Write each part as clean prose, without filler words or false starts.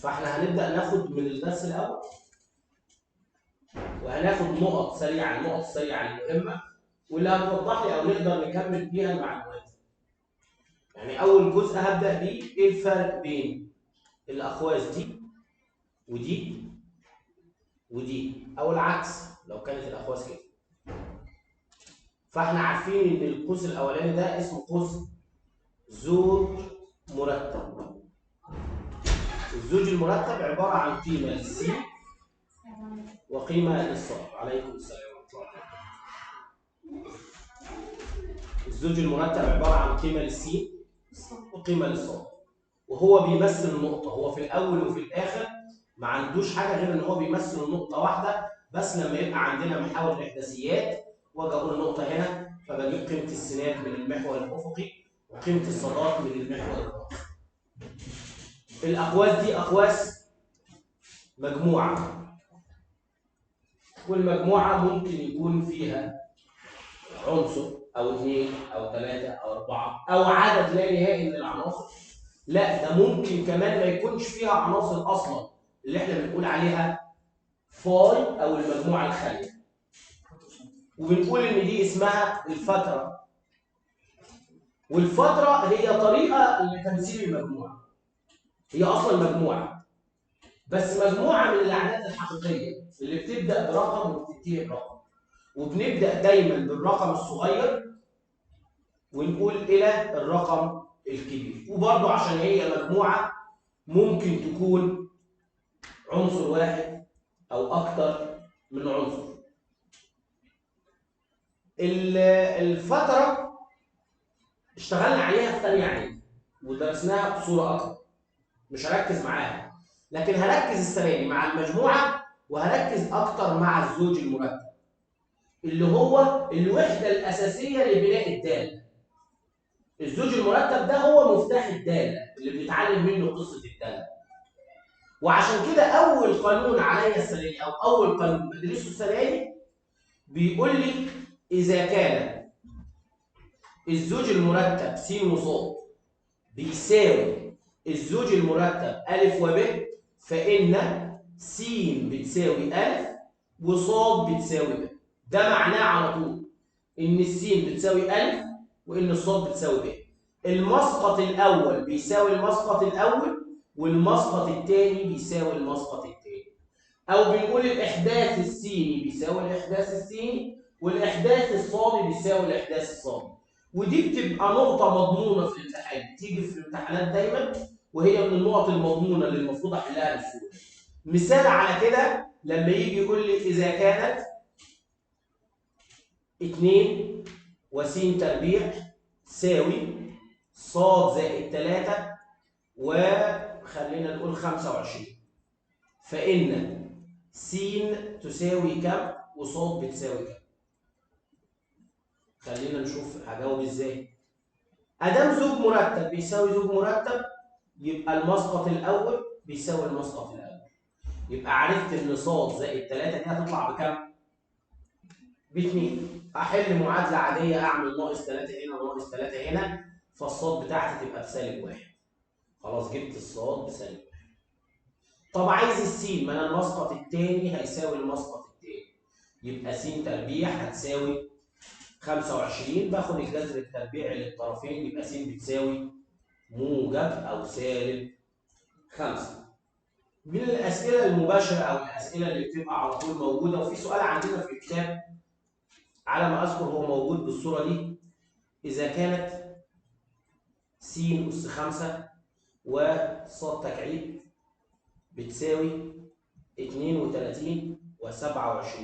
فاحنا هنبدا ناخد من الدرس الاول، وهناخد نقط سريعه، النقط السريعه المهمه واللي هتوضح لي او نقدر نكمل بيها المعلومات. يعني اول جزء هبدا بيه ايه الفرق بين الاقواس دي ودي ودي، او العكس لو كانت الاقواس كده. فاحنا عارفين ان القوس الاولاني ده اسمه قوس زوج مرتب. الزوج المرتب عباره عن قيمه للسين وقيمه للصاد. عليكم السلام ورحمه الله. الزوج المرتب عباره عن قيمه للسين وقيمه للصاد، وهو بيمثل النقطه. هو في الاول وفي الاخر ما عندوش حاجه غير ان هو بيمثل النقطه واحده بس. لما يبقى عندنا محاور الاحداثيات واجي اقول النقطه هنا، فبجيب قيمه السينات من المحور الافقي وقيمه الصادات من المحور الرأسي. الاقواس دي اقواس مجموعه، والمجموعه ممكن يكون فيها عنصر او اثنين او ثلاثه او اربعه او عدد لا نهائي من العناصر. لا، ده ممكن كمان ما يكونش فيها عناصر اصلا، اللي احنا بنقول عليها فاي او المجموعه الخاليه، وبنقول ان دي اسمها الفتره. والفتره هي طريقه لتمثيل المجموعه، هي اصلا مجموعه بس مجموعه من الاعداد الحقيقيه اللي بتبدا برقم وبتنتهي برقم، وبنبدا دايما بالرقم الصغير ونقول الى الرقم الكبير. وبرضه عشان هي مجموعه ممكن تكون عنصر واحد او اكثر من عنصر. الفتره اشتغلنا عليها في ثانيه اعدادي ودرسناها بصوره اكبر، مش هركز معاها، لكن هركز السنه دي مع المجموعه، وهركز اكتر مع الزوج المركب اللي هو الوحده الاساسيه لبناء الداله. الزوج المرتب ده هو مفتاح الداله اللي بنتعلم منه قصه الداله. وعشان كده اول قانون عليا السنه دي او اول قانون بدرسه السنه دي بيقول لي اذا كان الزوج المرتب س وص بيساوي الزوج المرتب أ وب، فإن س بتساوي أ وص بتساوي ب. ده معناه على طول إن السين بتساوي أ وإن الصاد بتساوي ب. المسقط الأول بيساوي المسقط الأول، والمسقط الثاني بيساوي المسقط الثاني. أو بنقول الإحداث السيني بيساوي الإحداث السيني، والإحداث الصادي بيساوي الإحداث الصادي. ودي بتبقى نقطة مضمونة في الامتحان، بتيجي في الامتحانات دايما، وهي من النقط المضمونة اللي المفروض أحلها بسهولة. مثال على كده لما يجي يقول لي إذا كانت 2 وس تربيع تساوي ص زائد 3 وخلينا نقول 25، فإن س تساوي كم وص بتساوي كم؟ خلينا نشوف هجاوب ازاي. ادام زوج مرتب بيساوي زوج مرتب، يبقى المسقط الاول بيساوي المسقط الاول. يبقى عرفت ان ص زائد 3 دي هتطلع بكام؟ ب2. احل معادله عاديه، اعمل ناقص 3 هنا وناقص 3 هنا، فالصاد بتاعتي تبقى بسالب 1. خلاص جبت الصاد بسالب 1. طب عايز السين، ما انا المسقط الثاني هيساوي المسقط الثاني، يبقى س تربيع هتساوي 25. باخد الجذر التربيعي للطرفين، يبقى س بتساوي موجب او سالب 5. من الاسئله المباشره او الاسئله اللي بتبقى على طول موجوده، وفي سؤال عندنا في الكتاب على ما اذكر هو موجود بالصوره دي: اذا كانت س اس 5 وص تكعيب بتساوي 32 و27،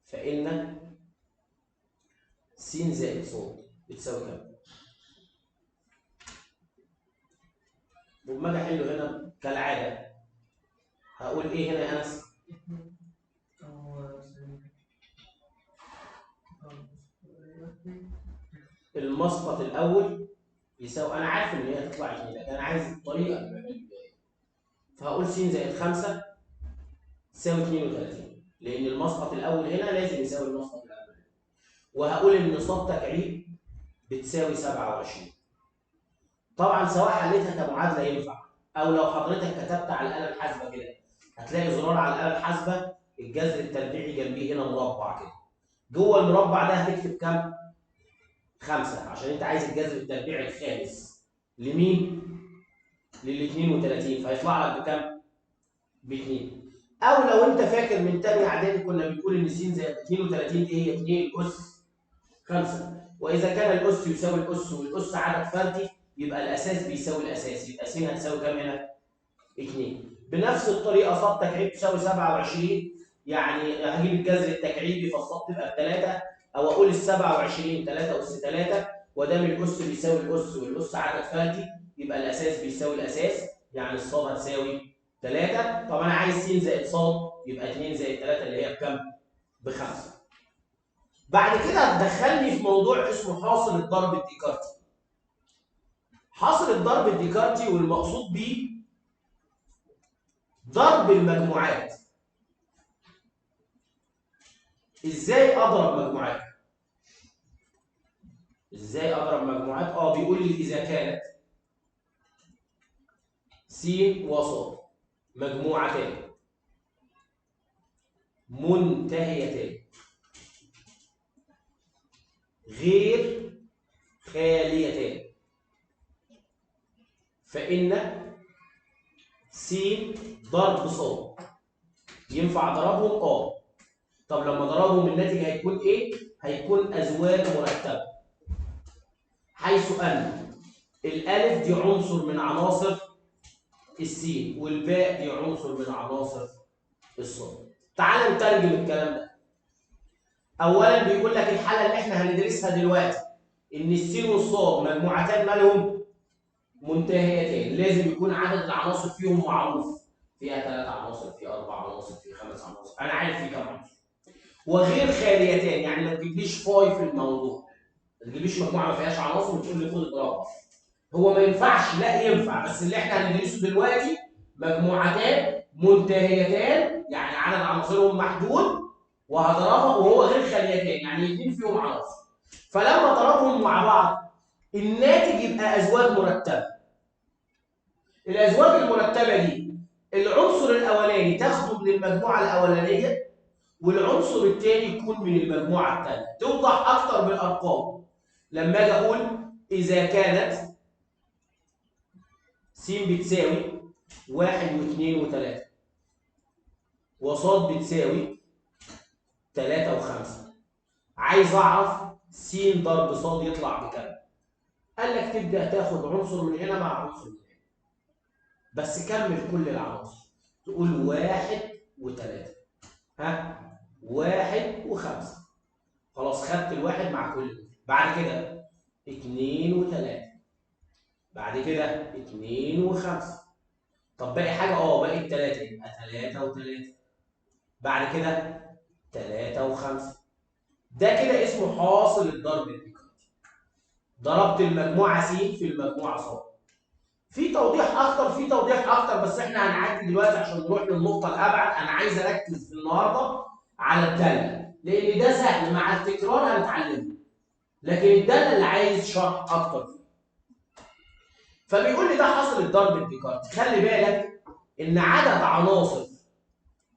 فإن س زائد ص بتساوي كام؟ وما اجي احله هنا كالعاده هقول ايه هنا يا انس؟ المسقط الاول يساوي، انا عارف ان هي هتطلع 2 لكن انا عايز الطريقه اللي بعمل بيها، فهقول س زائد 5 تساوي 32، لان المسقط الاول هنا لازم يساوي المسقط الاول، وهقول ان ص تكعيب بتساوي 27. طبعا سواء حليتها كمعادله ينفع او لو حضرتك كتبت على الاله الحاسبه كده هتلاقي زرار على الاله الحاسبه الجذر التربيعي جنبيه هنا مربع كده. جوه المربع ده هتكتب كام؟ 5 عشان انت عايز الجذر التربيعي الخامس. لمين؟ لل 32 فيطلع لك بكام؟ ب 2. او لو انت فاكر من تاني اعدادي كنا بنقول ان س زائد 32 دي هي 2 اس 5، واذا كان الاس يساوي الاس والاس عدد فردي يبقى الاساس بيساوي الاساس، يبقى س هتساوي كام هنا؟ 2. بنفس الطريقه صاد تكعيب تساوي 27، يعني هجيب الجذر التكعيبي فالصاد تبقى ب3 او اقول ال 27 3 اس 3 ودام الاس بيساوي الاس والاس عدد فردي يبقى الاساس بيساوي الاساس، يعني الصاد هتساوي 3. طب انا عايز س زائد صاد يبقى 2 زائد 3 اللي هي بكام؟ ب5. بعد كده هتدخلني في موضوع اسمه حاصل الضرب الديكارتي. حاصل الضرب الديكارتي والمقصود بيه ضرب المجموعات. ازاي اضرب مجموعات؟ ازاي اضرب مجموعات؟ بيقول لي اذا كانت س وص مجموعتان منتهيتان غير خاليتان فإن س ضرب ص ينفع ضربهم؟ طب لما ضربهم الناتج هيكون ايه؟ هيكون ازواج مرتبه، حيث ان الالف دي عنصر من عناصر السين والباء دي عنصر من عناصر الصاد. تعال نترجم الكلام ده. اولا بيقول لك الحاله اللي احنا هندرسها دلوقتي ان السين والصاد مجموعتان مالهم منتهيتين، لازم يكون عدد العناصر فيهم معروف، فيها 3 عناصر، فيها 4 عناصر، فيها 5 عناصر، انا عارف في كام عنصر. وغير خاليتان، يعني ما تجيبليش فاي في الموضوع، ما تجيبليش مجموعه ما فيهاش عناصر وتقول لي خد اضربها. هو ما ينفعش، لا ينفع، بس اللي احنا هندرسه دلوقتي مجموعتان منتهيتان يعني عدد عناصرهم محدود، وهضربها وهو غير خاليتان يعني الاثنين فيهم عناصر. فلما ضربهم مع بعض الناتج يبقى ازواج مرتبه. الازواج المرتبه دي العنصر الاولاني تاخده من المجموعه الاولانيه والعنصر الثاني يكون من المجموعه الثانيه. توضح اكتر بالارقام لما اجي اقول اذا كانت س بتساوي 1 و2 و3 وصاد بتساوي 3 و5، عايز اعرف س ضرب صاد يطلع بكام؟ قال لك تبدا تاخد عنصر من هنا مع عنصر من هنا، بس كمل كل العناصر، تقول 1 و3 1 و5، خلاص خدت الواحد مع كل دول. بعد كده 2 و3، بعد كده 2 و5، طب باقي حاجه؟ باقي الثلاثه، يبقى 3 و3، بعد كده 3 و5. ده كده اسمه حاصل الضرب الديكارتي. ضربت المجموعه س في المجموعه ص. في توضيح اكتر بس احنا هنعدي دلوقتي عشان نروح للنقطه الابعد. انا عايز اركز النهارده على الداله لان ده سهل، مع التكرار هنتعلمه، لكن الداله اللي عايز شرح اكتر فيه. فبيقول لي ده حاصل الضرب الديكارتي. خلي بالك ان عدد عناصر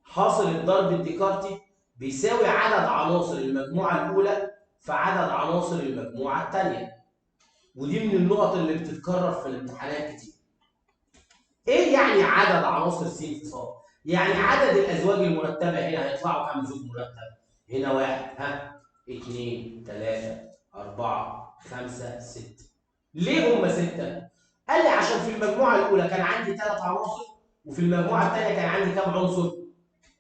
حاصل الضرب الديكارتي بيساوي عدد عناصر المجموعه الاولى في عدد عناصر المجموعه الثانيه، ودي من النقط اللي بتتكرر في الامتحانات كتير. ايه يعني عدد عناصر س في ص؟ يعني عدد الازواج المرتبه هنا هيطلعوا كام زوج مرتب؟ هنا 1 2 3 4 5 6. ليه هم 6؟ قال لي عشان في المجموعه الاولى كان عندي 3 عناصر وفي المجموعه الثانيه كان عندي كام عنصر؟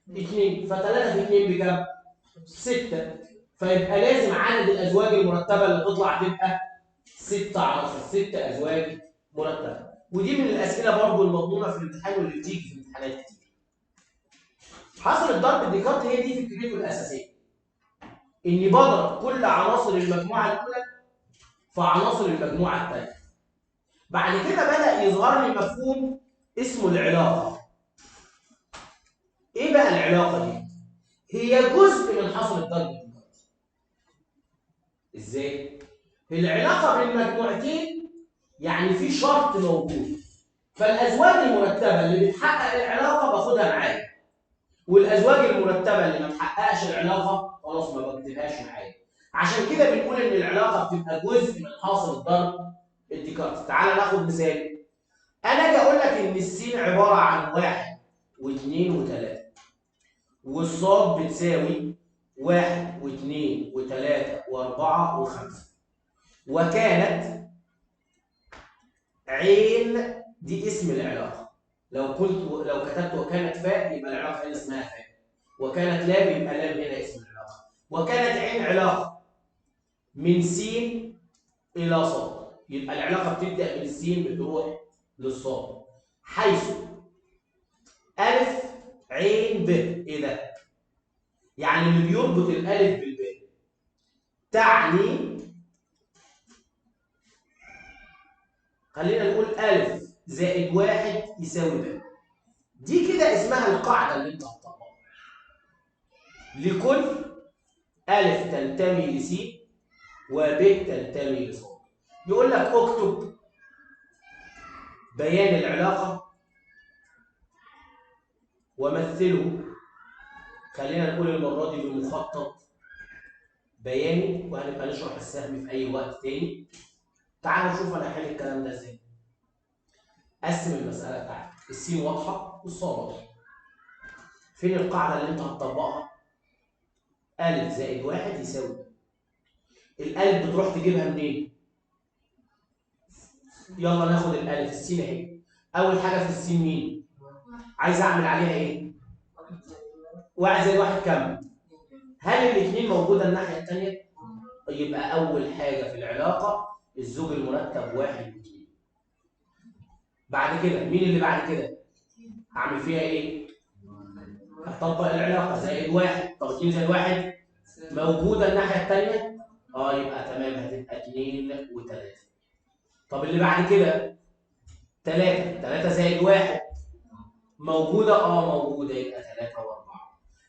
2، ف3 في 2 بكام؟ 6. فيبقى لازم عدد الازواج المرتبه اللي تطلع تبقى 6 عناصر، 6 ازواج مرتبه. ودي من الاسئله برضو المضمونه في الامتحان واللي بتيجي في امتحانات كتير. حاصل الضرب الديكارتي هي دي فكرته الاساسيه، اني بضرب كل عناصر المجموعه الاولى في عناصر المجموعه الثانيه. بعد كده بدا يظهر لي مفهوم اسمه العلاقه. ايه بقى العلاقه دي؟ هي جزء من حاصل الضرب الديكارتي. ازاي؟ العلاقه بين مجموعتين يعني في شرط موجود، فالازواج المرتبه اللي بتحقق العلاقه باخدها معايا، والازواج المرتبه اللي ما بتحققش العلاقه خلاص ما بكتبهاش معايا. عشان كده بنقول ان العلاقه بتبقى جزء من حاصل الضرب الديكارتي. تعال ناخد مثال. انا اجي اقول لك ان السين عباره عن 1 و2 و3، والصاد بتساوي 1 و2 و3 و4 و5، وكانت عين دي اسم العلاقه. لو كتبت وكانت فاء يبقى العلاقه هنا اسمها فاء، وكانت لام يبقى لام هنا اسم العلاقه، وكانت عين علاقه من س الى صاد، يبقى العلاقه بتبدا من السين بتروح للصاد، حيث الف عين ب. ايه ده؟ يعني اللي بيربط الالف بالباء تعني، خلينا نقول الف زائد 1 يساوي ب. دي كده اسمها القاعده اللي انت هتطبقها. لكل الف تنتمي لس وب تنتمي لصاد. يقول لك اكتب بيان العلاقه ومثله، خلينا نقول المره دي بمخطط بياني، وهنبقى نشرح السهم في اي وقت تاني. تعالوا نشوف انا هحل الكلام ده ازاي. قسم المساله بتاعتك، السين واضحه والصاد واضحه. فين القاعده اللي انت هتطبقها؟ الف زائد 1 يساوي ب. الالف بتروح تجيبها منين؟ يلا ناخد الالف، السين اهي. اول حاجه في السين مين؟ عايز اعمل عليها ايه؟ 1 زائد 1 كام؟ هل الاثنين موجوده الناحيه الثانيه؟ يبقى اول حاجه في العلاقه الزوج المرتب 1 و2. بعد كده مين اللي بعد كده؟ هعمل فيها ايه؟ هطبق العلاقه زائد 1. طب 2 زائد 1 موجوده الناحيه الثانيه؟ يبقى تمام، هتبقى 2 و3. طب اللي بعد كده 3 زائد 1 موجوده؟ موجوده، يبقى 3 و4.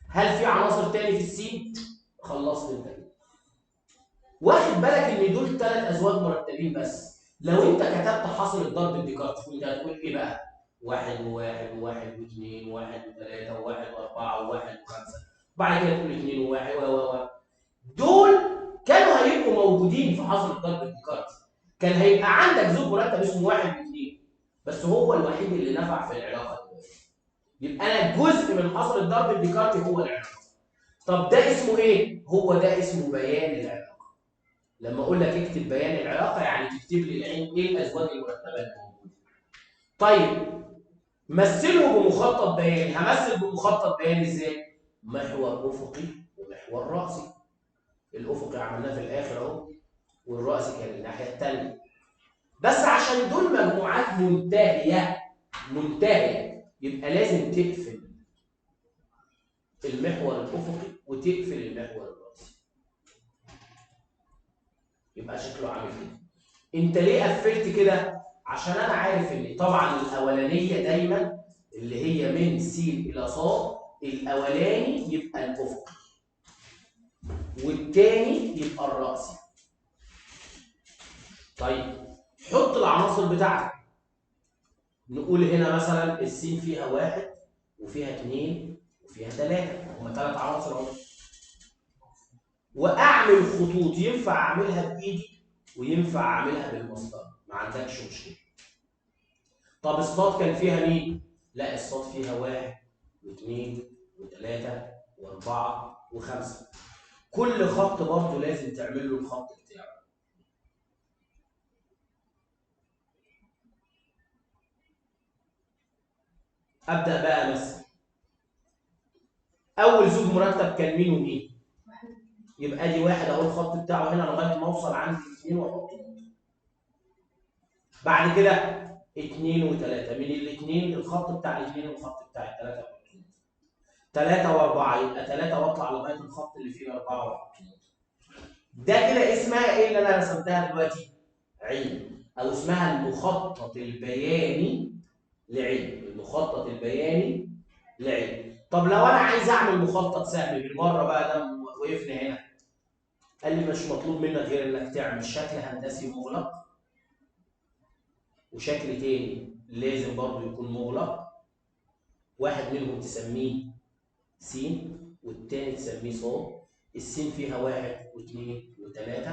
هل في عناصر تاني في السين؟ خلصت انت كده. واخد بالك ان دول 3 ازواج مرتبين بس. لو انت كتبت حاصل الضرب الديكارتي كنت هتقول ايه بقى؟ 1 و1 و1 و2 و1 و3 و1 و4 و1 و5، بعد كده تقول 2 و1 و دول كانوا هيبقوا موجودين في حاصل الضرب الديكارتي. كان هيبقى عندك زوج مرتب اسمه 1 و2، بس هو الوحيد اللي نفع في العلاقه دي. يبقى انا جزء من حاصل الضرب الديكارتي هو العلاقه. طب ده اسمه ايه؟ هو ده اسمه بيان العلاقه. لما اقول لك اكتب بيان العلاقه يعني تكتب لي العين ايه الازواج المرتبه الموجوده. طيب مثله بمخطط بياني. همثل بمخطط بياني ازاي؟ محور افقي ومحور راسي. الافقي عملناه في الاخر اهو، والراسي كان الناحيه الثانيه. بس عشان دول مجموعات منتهيه يبقى لازم تقفل المحور الافقي وتقفل المحور الراسي. يبقى شكله عامل كده. انت ليه قفلت كده؟ عشان انا عارف ان طبعا الاولانيه دايما اللي هي من س الى ص، الاولاني يبقى الافقي والثاني يبقى الراسي. طيب حط العناصر بتاعتك. نقول هنا مثلا السين فيها 1 وفيها 2 وفيها 3، هم 3 عناصر اهو. واعمل خطوط ينفع اعملها بايدي وينفع اعملها بالمسطره، ما عندكش مشكله. طب الصاد كان فيها مين؟ لا، الصاد فيها 1 و2 و3 و4 و5. كل خط برضه لازم تعمل له الخط بتاعه. ابدا بقى امثل. اول زوج مرتب كان مين ومين؟ يبقى دي 1 اهو الخط بتاعه هنا لغايه ما اوصل عند 2 واحط. بعد كده 2 و3، من الاثنين الخط بتاع الاثنين والخط بتاع الثلاثه. 3 و4 يبقى 3 واطلع لغايه الخط اللي فيه 4 واحط. ده كده اسمها ايه اللي انا رسمتها دلوقتي؟ عين، او اسمها المخطط البياني لعين. المخطط البياني لعين. طب لو انا عايز اعمل مخطط سهم بالمره بقى، ده وقفنا هنا. قال لي مش مطلوب منك غير انك تعمل شكل هندسي مغلق وشكل تاني لازم برضه يكون مغلق. واحد منهم تسميه س والتاني تسميه ص. السين فيها 1 و2 و3،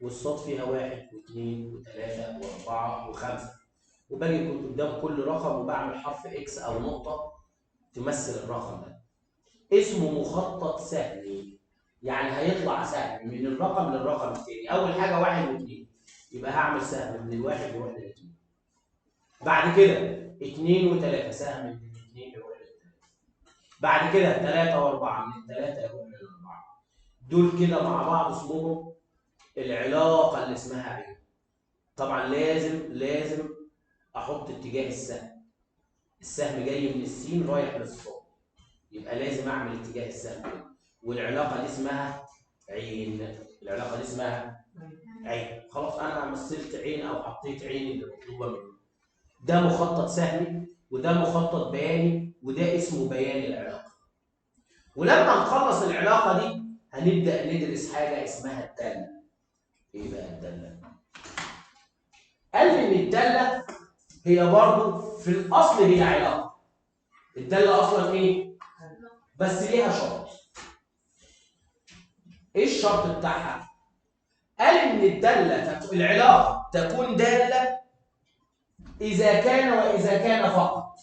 والصاد فيها 1 و2 و3 و4 و5، وباجي يكون قدام كل رقم وبعمل حرف اكس او نقطه تمثل الرقم ده. اسمه مخطط سهمي، يعني هيطلع سهم من الرقم للرقم الثاني. اول حاجه 1 و2 يبقى هعمل سهم من الواحد يروح للاثنين. بعد كده 2 و3 سهم من الاثنين يروح للثلاثه. بعد كده 3 و4 من الثلاثه يروح للاربعه. دول كده مع بعض اسمهم العلاقه اللي اسمها عين. طبعا لازم احط اتجاه السهم. السهم جاي من السين رايح للصاد، يبقى لازم اعمل اتجاه السهم كده. والعلاقه دي اسمها عين. العلاقه دي اسمها عين. خلاص انا مثلت عين او حطيت عين اللي مطلوبه مني. ده مخطط سهمي وده مخطط بياني وده اسمه بيان العلاقه. ولما نخلص العلاقه دي هنبدا ندرس حاجه اسمها الداله. ايه بقى الداله؟ قال ان الداله هي برضه في الاصل هي علاقه. الداله اصلا ايه؟ بس ليها شرط. ايه الشرط بتاعها؟ قال ان الداله العلاقه تكون داله اذا كان فقط.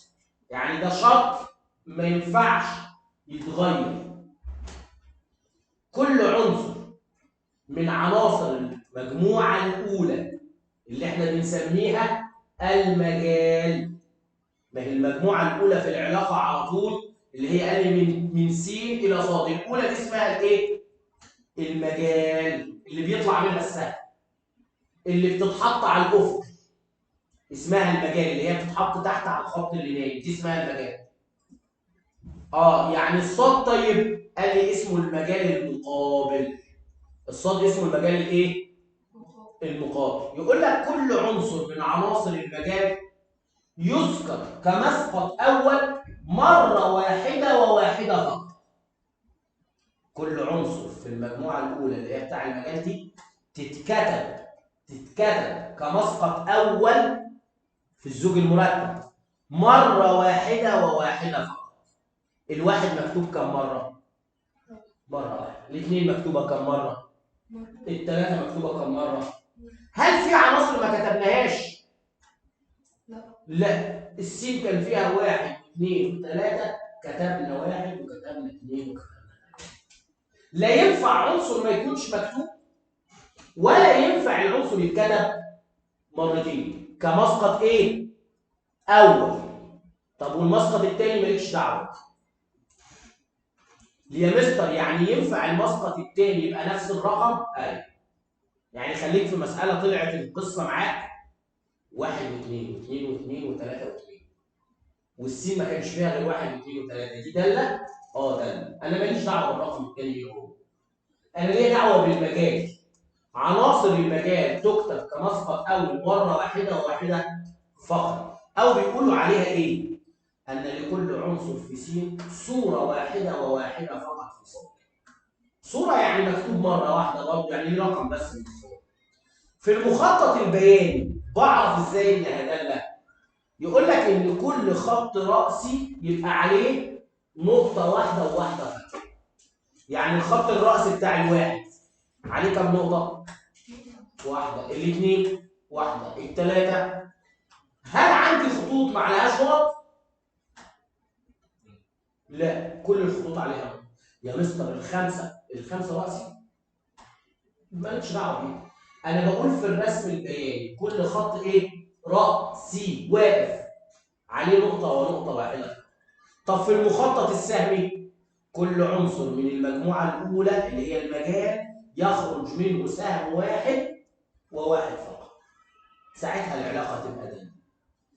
يعني ده شرط ما ينفعش يتغير. كل عنصر من عناصر المجموعه الاولى اللي احنا بنسميها المجال. ما هي المجموعه الاولى في العلاقه على طول اللي هي قال من س الى ص. الاولى دي اسمها الايه؟ المجال اللي بيطلع منها السهم، اللي بتتحط على الافق اسمها المجال، اللي هي بتتحط تحت على الخط اللي نايم دي اسمها المجال. يعني الصاد طيب قال لي اسمه المجال المقابل. الصاد اسمه المجال الايه؟ المقابل. يقول لك كل عنصر من عناصر المجال يذكر كمسقط اول مره واحده وواحده فقط. كل عنصر في المجموعه الاولى اللي هي بتاع المجال دي تتكتب كمسقط اول في الزوج المرتب مره واحده وواحده فقط. الواحد مكتوب كم مره؟ مره واحده. الاثنين مكتوبه كم مره؟ الثلاثه مكتوبه كم مره؟ هل في عناصر ما كتبناهاش؟ لا. السين كان فيها 1 2 3 كتبنا 1 وكتبنا 2 وكتبنا 3. لا ينفع عنصر ما يكونش مكتوب ولا ينفع العنصر يتكتب مرتين كمسقط ايه؟ اول. طب والمسقط الثاني مالكش دعوه. يا مستر يعني ينفع المسقط الثاني يبقى نفس الرقم؟ ايوه. يعني خليك في مساله طلعت القصه معاك 1 و2 و2 و2 و3 و2 والسين ما كانش فيها غير 1 و2 و3. دي داله؟ داله. انا ماليش دعوه بالرقم الثاني ايه هو. انا ليه دعوه بالمجال. عناصر المجال تكتب كمسقط اول مره واحده وواحده فقط. او بيقولوا عليها ايه؟ ان لكل عنصر في س صوره واحده وواحده فقط في ص. صوره يعني مكتوب مره واحده برضه، يعني ليه رقم بس من الصور. في المخطط البياني بعرف ازاي انها داله. يقول لك ان كل خط راسي يبقى عليه نقطه واحده وواحده فقط. يعني الخط الراسي بتاع الواحد عليه كم نقطه؟ واحده. الاثنين واحده. الثلاثه هل عندي خطوط ما عليهاش نقط؟ لا، كل الخطوط عليها نقط. يا مستر الخمسه راسي مالكش دعوه بيها. انا بقول في الرسم البياني كل خط ايه؟ راسي واقف عليه نقطه ونقطه واحده. طب في المخطط السهمي كل عنصر من المجموعه الاولى اللي هي المجال يخرج منه سهم واحد وواحد فقط. ساعتها العلاقه تبقى داله.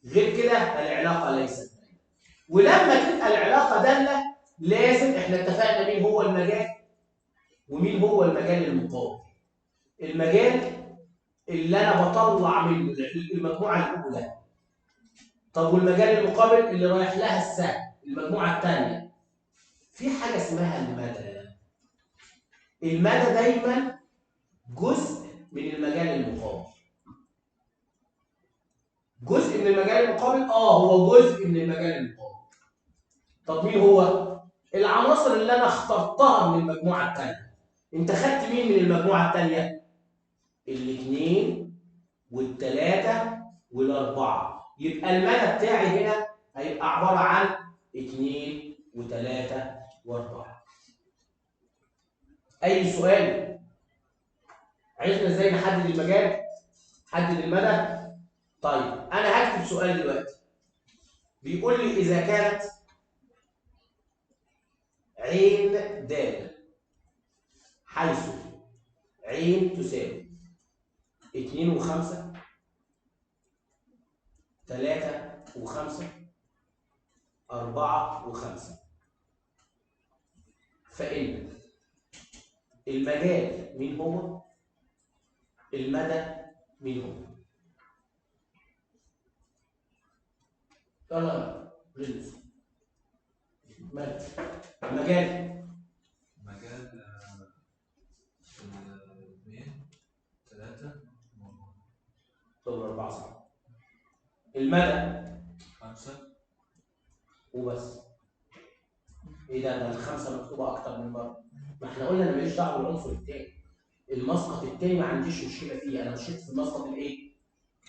غير كده العلاقه ليست داله. ولما تبقى العلاقه داله لازم احنا اتفقنا مين هو المجال ومين هو المجال المقابل. المجال اللي انا بطلع منه المجموعه الاولى. طب والمجال المقابل اللي رايح لها السهم المجموعه الثانيه. في حاجه اسمها المدى. المدى دايما جزء من المجال المقابل. من المجال المقابل؟ هو جزء من المجال المقابل. طب مين هو؟ العناصر اللي انا اخترتها من المجموعه الثانيه. انت خدت مين من المجموعه الثانيه؟ الاثنين والثلاثه والاربعه. يبقى المدى بتاعي هنا هيبقى عباره عن 2 و3 و4. اي سؤال؟ عرفنا ازاي نحدد المجال؟ حدد المدى؟ طيب انا هكتب سؤال دلوقتي بيقول لي اذا كانت عين د حيث عين تساوي 2 و5 3 و5 4 و5، فإن المجال مين هو؟ المدى مين هو؟ يلا ريلز. المجال 2 3 طب 4 صح. المدى 5 وبس. ايه ده الخمسه مكتوبه اكتر من مره. ما احنا قلنا انا ماليش دعوه بالعنصر الثاني. المسقط الثاني ما عنديش مشكله فيه، انا مشيت في المسقط الايه؟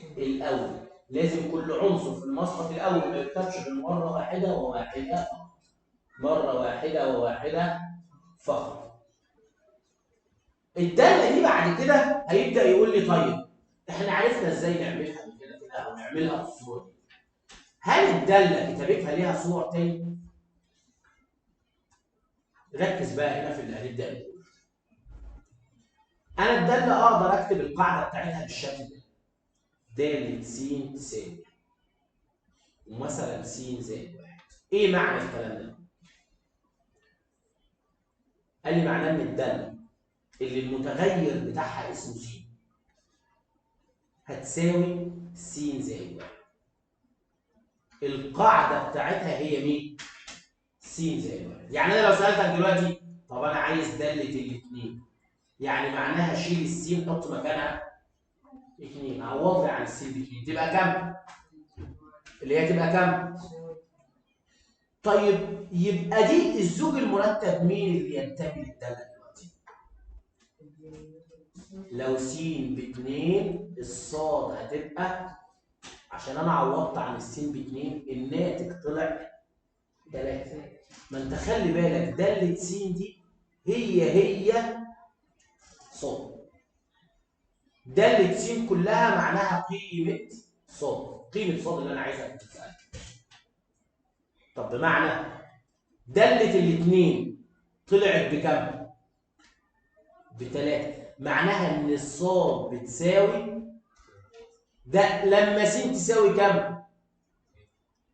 الاول. لازم كل عنصر في المسقط الاول ما يكتبش غير مره واحده وواحده فقط. مره واحده وواحده فقط. الداله دي بعد كده هيبدا يقول لي طيب احنا عرفنا ازاي نعملها من كده كده او نعملها بالصوره دي. هل الداله كتابتها ليها صور تاني؟ ركز بقى هنا في اللي هنبدا نقوله. انا الداله اقدر اكتب القاعده بتاعتها بالشكل ده. داله س تساوي ومثلا س زائد 1. ايه معنى الكلام ده؟ قال لي معناه ان الداله اللي المتغير بتاعها اسمه س هتساوي س زائد 1. القاعده بتاعتها هي مين؟ س زائد 1. يعني انا لو سالتك دلوقتي طب انا عايز داله الاثنين، يعني معناها شيل السين حط مكانها 2. عوض لي عن السين ب2 تبقى كام؟ اللي هي تبقى كام؟ طيب يبقى دي الزوج المرتب مين اللي ينتمي للداله دلوقتي؟ لو س ب2 الصاد هتبقى، عشان انا عوضت عن السين ب2 الناتج طلع 3. ما انت خلي بالك داله س دي هي صاد. داله س كلها معناها قيمه صاد، قيمه صاد اللي انا عايزها تتسال. طب بمعنى داله الاثنين طلعت بكام؟ ب3. معناها ان الصاد بتساوي ده لما س تساوي كام؟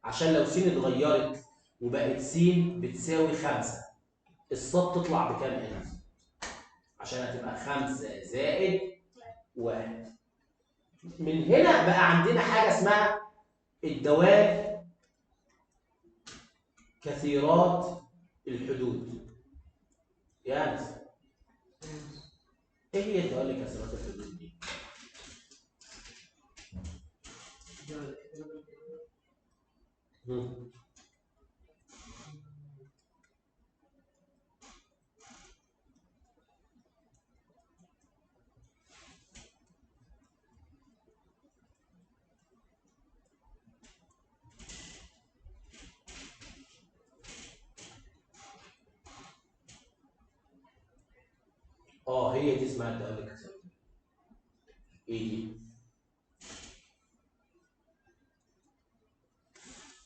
عشان لو س اتغيرت وبقت س بتساوي 5 الصاد تطلع بكام هنا؟ عشان هتبقى 5 زائد 1. من هنا بقى عندنا حاجه اسمها الدوال كثيرات الحدود. يا انس ايه هي الدوال كثيرات الحدود دي؟ هي دي اسمها الدوال كثيرات. ايه دي؟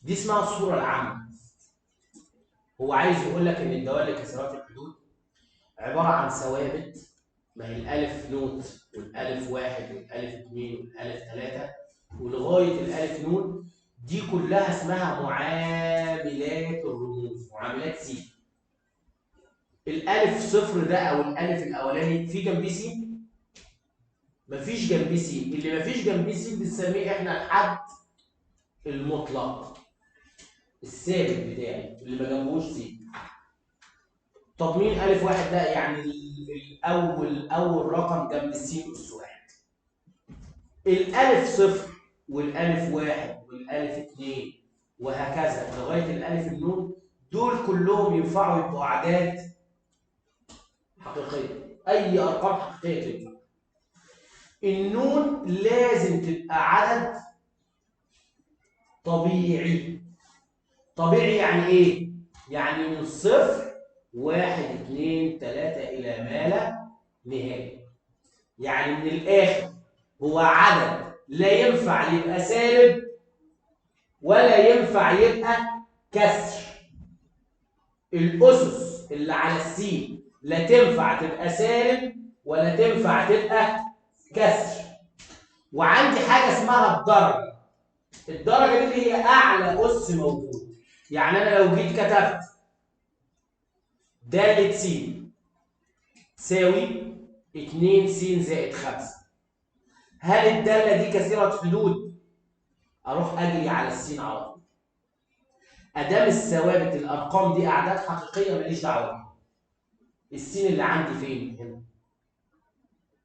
دي اسمها الصوره العامه. هو عايز يقول لك ان الدوال كثيرات الحدود عباره عن ثوابت. ما هي الالف نوت والالف 1 والالف 2 والالف 3 ولغايه الالف نون دي كلها اسمها معاملات الرموز، معاملات س. الالف صفر ده او الالف الاولاني في جنبيه س؟ مفيش جنبيه س. اللي مفيش جنبيه س بنسميه احنا الحد المطلق الثابت بتاعي اللي ما جنبوش س. طب مين الف 1 ده؟ يعني اول رقم جنب الس اس 1. الالف صفر والالف واحد والالف اتنين وهكذا لغايه الالف النون، دول كلهم ينفعوا يبقوا اعداد حقيقيه. اي ارقام حقيقيه تنفع. النون لازم تبقى عدد طبيعي. طبيعي يعني ايه؟ يعني من صفر واحد اتنين تلاته الى ما لا نهايه. يعني من الاخر هو عدد لا ينفع يبقى سالب ولا ينفع يبقى كسر. الاسس اللي على السين لا تنفع تبقى سالب ولا تنفع تبقى كسر. وعندي حاجه اسمها الدرجه. الدرجه دي اللي هي اعلى اس موجود. يعني انا لو جيت كتبت داله س تساوي 2 س زائد 5، هل الداله دي كثيره حدود؟ اروح اجري على السين على طول. ادام الثوابت الارقام دي اعداد حقيقيه ماليش دعوه بيها. السين اللي عندي فين؟ هنا.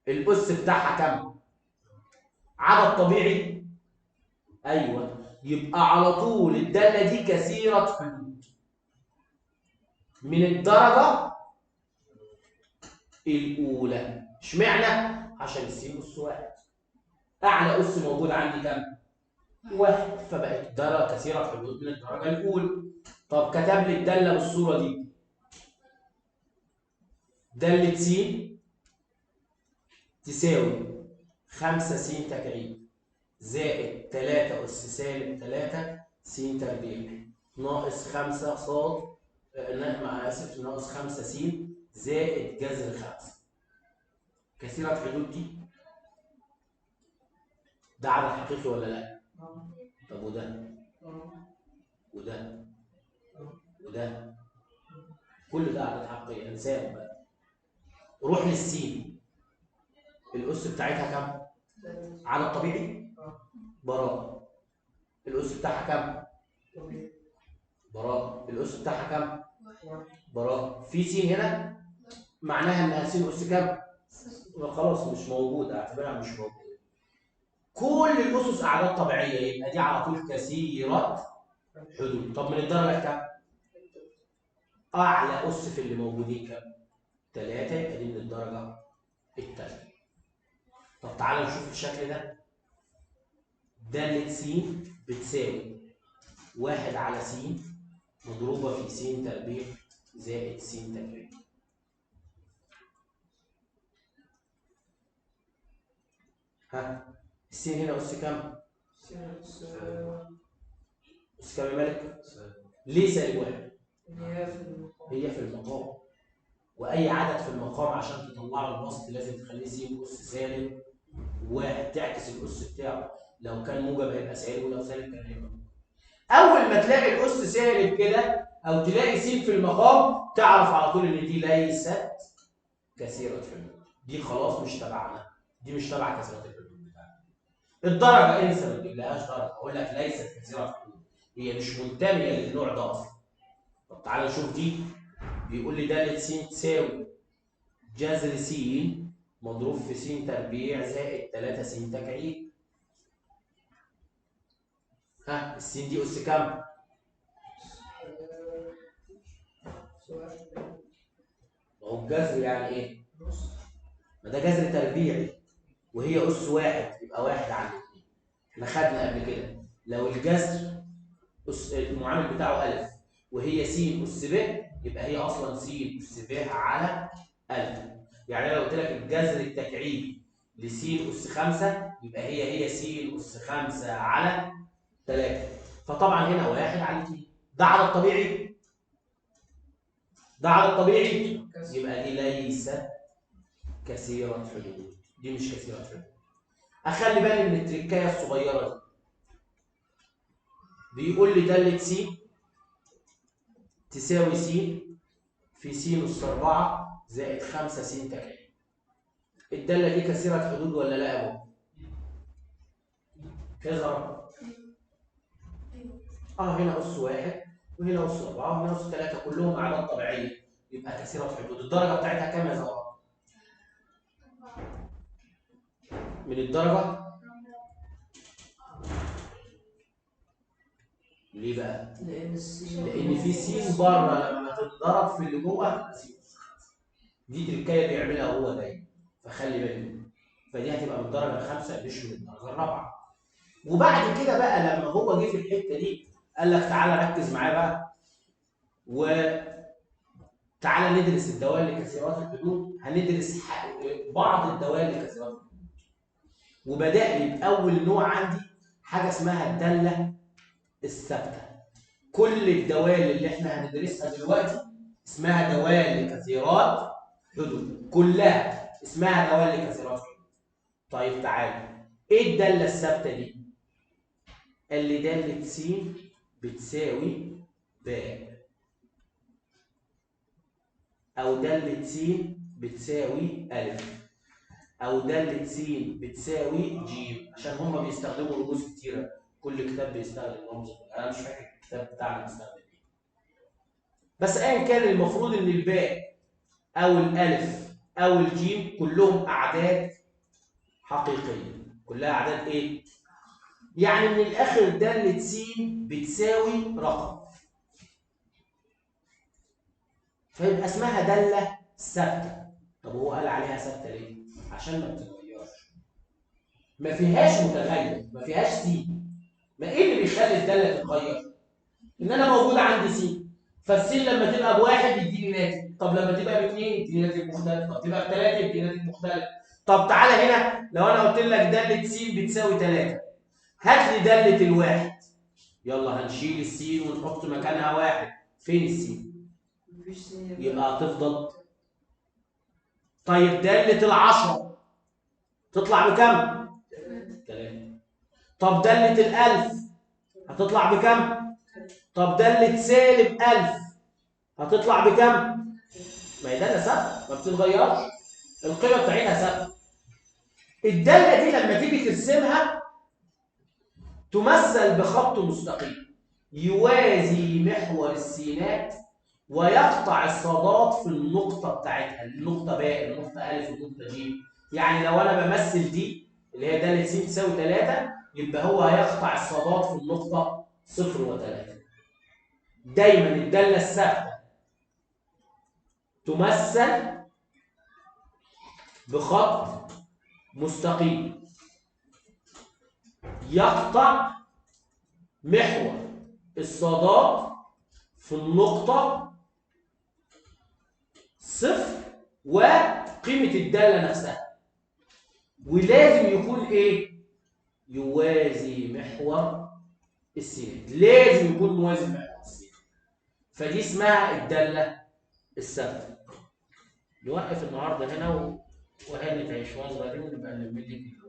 الاس بتاعها كام؟ عدد طبيعي؟ ايوه، يبقى على طول الداله دي كثيره حدود من الدرجه الاولى. اشمعنى؟ عشان السين اس واحد. اعلى اس موجود عندي كام؟ واحد، فبقت درجه كثيره حدود من الدرجه الاولى. طب كتب لي الداله بالصوره دي، داله س تساوي 5 س تكعيب زائد 3 أس سالب 3 س تربيع ناقص 5 ص آسف ناقص 5 س زائد جذر 5. كثيرة حدود دي؟ ده عدد حقيقي ولا لا؟ طب وده؟ وده؟ وده؟ كل ده عدد حقيقي. انساهم بقى. روح للسين. الأس بتاعتها كام؟ عدد طبيعي؟ براءة. الأس بتاعها كام؟ براءة. الأس بتاعها كام؟ براءة. في س هنا معناها إنها س أس كام؟ خلاص مش موجودة، اعتبرها مش موجودة. كل الأسس أعداد طبيعية، يبقى دي على طول كثيرة حدود. طب من الدرجة كام؟ أعلى أس في اللي موجودين كام؟ 3، يبقى دي من الدرجة الثالثة. طب تعالى نشوف الشكل ده. دالة س بتساوي 1 على س مضروبة في س تربيع زائد س تكعيب. ها؟ السين هنا أس كام؟ أس كام يا مالك؟ ليه سالب 1؟ هي في المقام. وأي عدد في المقام عشان تطلعه البسط لازم تخليه س أس سالب 1، تعكس الأس بتاعه. لو كان موجب هيبقى سالب، ولو سالب كان هيبقى موجب. أول ما تلاقي الأس سالب كده أو تلاقي س في المقام تعرف على طول إن دي ليست كثيرة الحدود. دي خلاص مش تبعنا. دي مش تبع كثيرة الحدود بتاعنا. الدرجة انسى ما تجيبلهاش درجة، أقول لك ليست كثيرة الحدود. هي مش منتمية للنوع ده أصلا. طب تعالى نشوف دي. بيقول لي دالة س تساوي جذر س مضروب في س تربيع زائد 3 س تكعيب. ها السين دي أس كام؟ ما هو الجذر يعني إيه؟ ما ده جذر تربيعي وهي أس واحد، يبقى 1 على 2. احنا خدنا قبل كده لو الجذر المعامل بتاعه ألف وهي س أس ب، يبقى هي أصلا س أس ب على ألف. يعني أنا لو قلت لك الجذر التكعيبي لس أس 5 يبقى هي س أس 5 على 3. فطبعا هنا 1 على 2. ده عدد طبيعي؟ ده عدد طبيعي؟ يبقى دي ليست كثيرة حدود. دي مش كثيرة حدود. أخلي بالي من التركاية الصغيرة دي. بيقول لي دالة س تساوي س في س أس 4 زائد 5 س تكعيب. الدالة دي كثيرة حدود ولا لا يا ابو؟ كذا رقم. هنا أس 1 وهنا أس 4 وهنا أس 3 كلهم أعداد طبيعية، يبقى كثيرة حدود. الدرجة بتاعتها كام يا زهراء؟ من الدرجة ليه بقى؟ لان في س بره لما تتضرب في اللي جوه دي تركايه بيعملها هو دايما، فخلي بالك. فدي هتبقى من الدرجه الخامسه مش من الدرجه الرابعه. وبعد كده بقى لما هو جه في الحته دي قال لك تعالى ركز معايا بقى، وتعالى ندرس الدوال لكثيرات الحدود. هندرس بعض الدوال لكثيرات الحدود، وبدأ لي بأول نوع عندي حاجه اسمها الداله الثابته. كل الدوال اللي احنا هندرسها دلوقتي اسمها دوال لكثيرات حدود، كلها اسمها دوال لكثيرات حدود. طيب تعالى، ايه الداله الثابته دي؟ قال لي داله س بتساوي باء، او داله س بتساوي الف، او داله س بتساوي ج، عشان هم بيستخدموا رموز كتيره، كل كتاب بيستخدم رمز. انا مش فاكر الكتاب بتاعنا بيستخدم ايه، بس ايا كان المفروض ان الباء او الالف او الجيم كلهم اعداد حقيقيه، كلها اعداد ايه؟ يعني من الاخر داله س بتساوي رقم، فيبقى اسمها داله ثابته. طب هو قال عليها ثابته ليه؟ عشان ما بتتغيرش، ما فيهاش متغير، ما فيهاش س. ما ايه اللي بيخلي الداله تتغير؟ ان انا موجود عندي س، فالسين لما تبقى بواحد يديني ناتج، طب لما تبقى باثنين يديني ناتج مختلف، طب تبقى بثلاثه يديني ناتج مختلف. طب تعالى هنا، لو انا قلت لك داله س بتساوي 3، هات لي داله الواحد. يلا هنشيل السين ونحط مكانها واحد. فين السين؟ يبقى هتفضل. طيب داله العشرة تطلع بكم؟ 3. طب داله الالف هتطلع بكم؟ طب داله سالب 1000 هتطلع بكم؟ ما هي داله ثابته ما بتتغيرش، القيمه بتاعتها ثابته. الداله دي لما تيجي ترسمها تمثل بخط مستقيم يوازي محور السينات ويقطع الصادات في النقطه بتاعتها، النقطه باء، النقطه الف، النقطه ج. يعني لو انا بمثل دي اللي هي داله س تساوي 3، يبقى هو هيقطع الصادات في النقطه 0 و3. دايما الداله الثابته تمثل بخط مستقيم يقطع محور الصادات في النقطة 0 وقيمة الدالة نفسها، ولازم يكون ايه؟ يوازي محور السينات، لازم يكون موازي محور السينات. فدي اسمها الدالة الثابتة. نوقف النهارده هنا وهاني تعيش وصغيرين ونبقى نلم لك